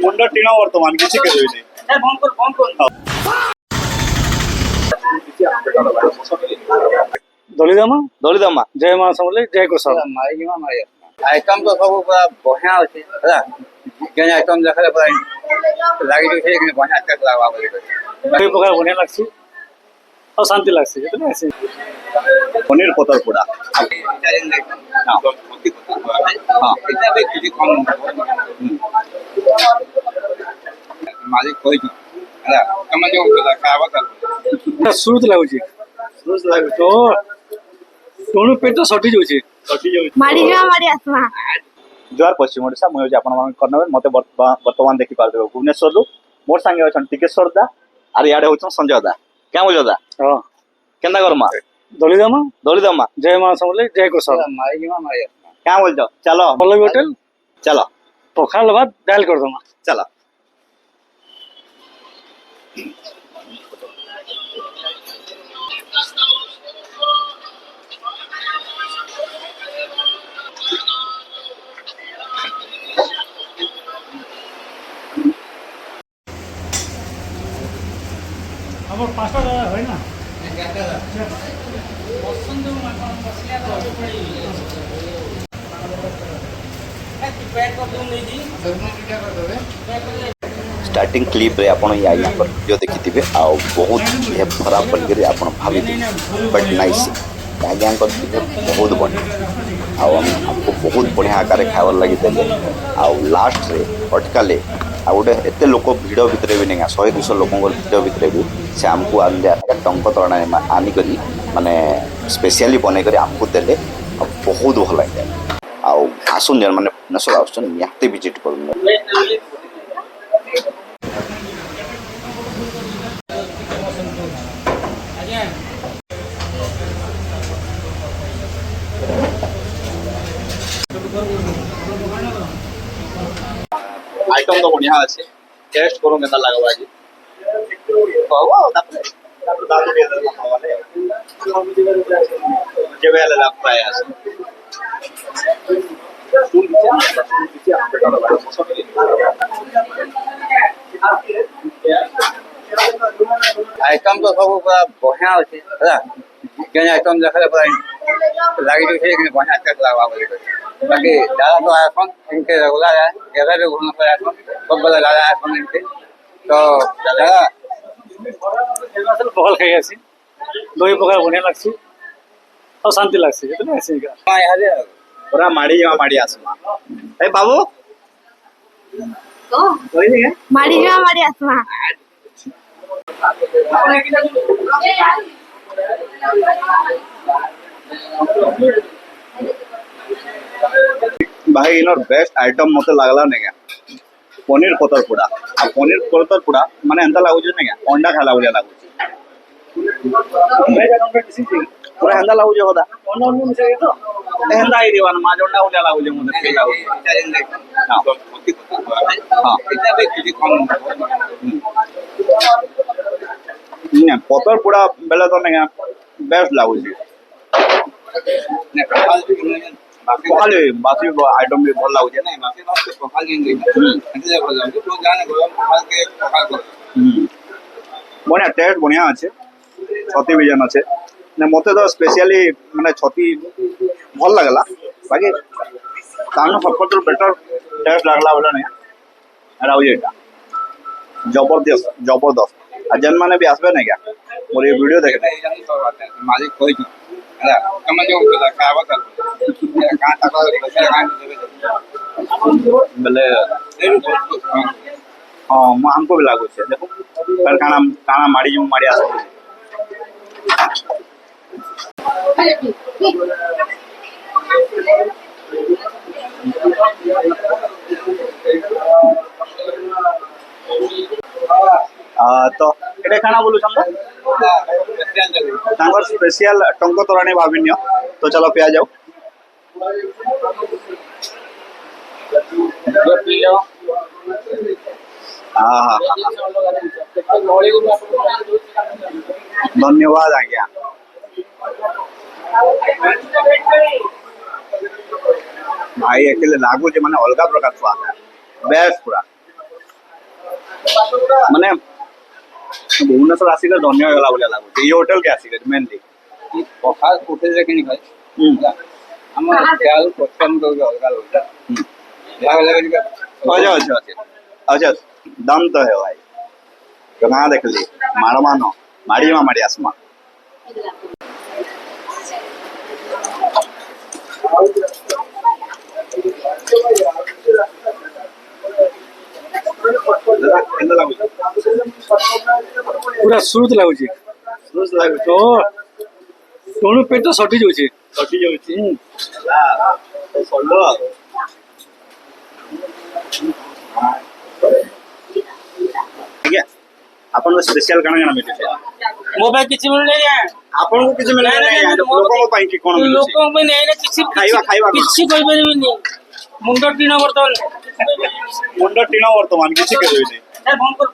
मुंडा टीना वर्तमान किसी के भी नहीं दलिदामा दलिदामा जय मां समले जय कोसा आइटम तो सब पूरा बढ़िया होचे है केन आइटम देखले पूरा लागी छै कि बढ़िया अच्छा लागबा बोले कोई प्रकार बढ़िया लागसी और शांति लागसी कितने ऐसे पनीर पतर पोड़ा हां इतना भी किसी कम मालिक कोई है कम जो खावा कर सुरुत लागुची रोज लागे तो तोनु पेट सटी जाउची कटी जाउ मारी जा मारी आत्मा ज्वार पश्चिम ओडिशा मु होची आपण मान करनवे मते वर्तमान देखि पारबे भुवनेश्वर रु मोर संगे अछन टिकेश्वर दा आर याडे होछन संजय दा क्या बोल दा हां केंदा करमा दलिदामा दलिदामा जय मां समले जय कोसा मारी क्या बोल जाओ चलो पल्लवी होटल चलो पखाल भात डाल कर दमा चलो हमर पांचटा है ना स्टार्टिंग क्लिप रे आपण या यहाँ पर वीडियो देखिथिबे आ बहुत ये खराब बोल आपण भाभी बट नाइस आज्ञा बहुत बढ़िया आमको बहुत बढ़िया आकार खावर लगी देले आ लास्ट रे अटकाले आ गोटे एत लोक भिड़ भितर भी नहीं 100-200 लोक भिड़ भितर भी से आमको आने टंक तरणा आनिक माने स्पेशली बनई आमको देले बहुत भल लगे आसन जन मैंने भुवनेश्वर आसन निहाती विजिट कर आइटम तो बढ़िया अच्छे टेस्ट करो केता लागबा जी कहबो तापर दादू के दे खावाले जेबे आले लाभ पाए आस आइटम तो सब पूरा बढ़िया होचे है केन आइटम देखले पूरा लागी छै कि बढ़िया अच्छा लागबा बोले बाकी दादा तो आइटम इनके रेगुलर है जगह पे घूमना पड़ा है सब बड़ा दादा आइटम इनके तो दादा पखाल खाई आसी कोई प्रकार बढ़िया लागसी और शांति लागसी कितने ऐसे हां यार पूरा माड़ी आसमा ए बाबू तो मारी जा मारी आत्मा भाई इनर बेस्ट आइटम मते लागला ने पनीर पतर पोड़ा आ पनीर पतर पोड़ा माने एंता लागु जे ने अंडा खाला बोले लागु पूरा हंदा लागु जे होदा हंदा ही दीवान मा जोंडा बोले लागु जे मुने फील लागु हां इतना भी किसी कम ने पतर पोड़ा बेला तो ने बेस्ट लागु जे ने पखाले बासी आइटम भी भल लागु जे नहीं माफी बात तो पखाल गेंगे એટલે બોલાવ તો જાને ગરમ પખાલ के पखाल कर बढ़िया टेस्ट बढ़िया अच्छे छती भी जन अच्छे ने मते तो स्पेशली माने छती भल लागला बाकी तानो सबको बेटर टेस्ट लागला बोले नहीं एरा हो जेटा जबरदस्त आ जन माने भी आसबे नहीं क्या मोर ये वीडियो देखे मालिक कोई है कम जो खावा कर कहां तक कहां बोले हाँ हमको भी लागू छे देखो पर काना माड़ी जो माड़ी आस तो एटा खाना बोलू छम तांगर स्पेशल टंक तोराणी भाविन्य तो चलो पिया जाओ हाँ धन्यवाद आज्ञा भाई एक्चुअली लागू जो मैंने अलग प्रकार स्वाद है बेस्ट पूरा ମାନେ ଭୁବନେଶ୍ୱର ଆସିଲେ ଧନ୍ୟ ହେଇଗଲା ଭଳିଆ ଲାଗୁଛି ଏଇ ହୋଟେଲ କେ ଆସିଲେ ମେନଲି। ପଖାଳ ହୋଟେଲରେ କିଣି ଖାଇ ହେଲା ଆମ ଚାଉଳ ପସନ୍ଦ କରୁଛି ଅଲଗା ଅଲଗା ଯାହା ଲାଗେ ଟିକେ अच्छा दम तो है भाई तो कहाँ देख ली मारवा नो माड़ी आसमा पूरा सुरुत लाଗୁଛି तो ତଣୁ ପେଟ ସଟି ଯାଉଛି कटी जाଉଛି ହେଲା ସରିଲ ଆଜ୍ଞା ଆପଣଙ୍କ ସ୍ପେଶାଲ କାଣା କାଣା ମିଳୁଛି ମୋ ପାଇଁ କିଛି ମିଳୁନି ଆପଣଙ୍କୁ କିଛି ମିଳିଲା ନାହିଁ ଲୋକଙ୍କ ପାଇଁ କି କଣ ମିଳୁଛି ଲୋକଙ୍କ ପାଇଁ ନାହିଁ କିଛି ଖାଇବା ଖାଇବା କଣ? କିଛି କହିପାରିବିନି ମୁଣ୍ଡ ଟିଣ ବର୍ତ୍ତମାନ ମୁଣ୍ଡ ଟିଣ ବର୍ତ୍ତମାନ କିଛି କହିବେନି ଫୋନ କର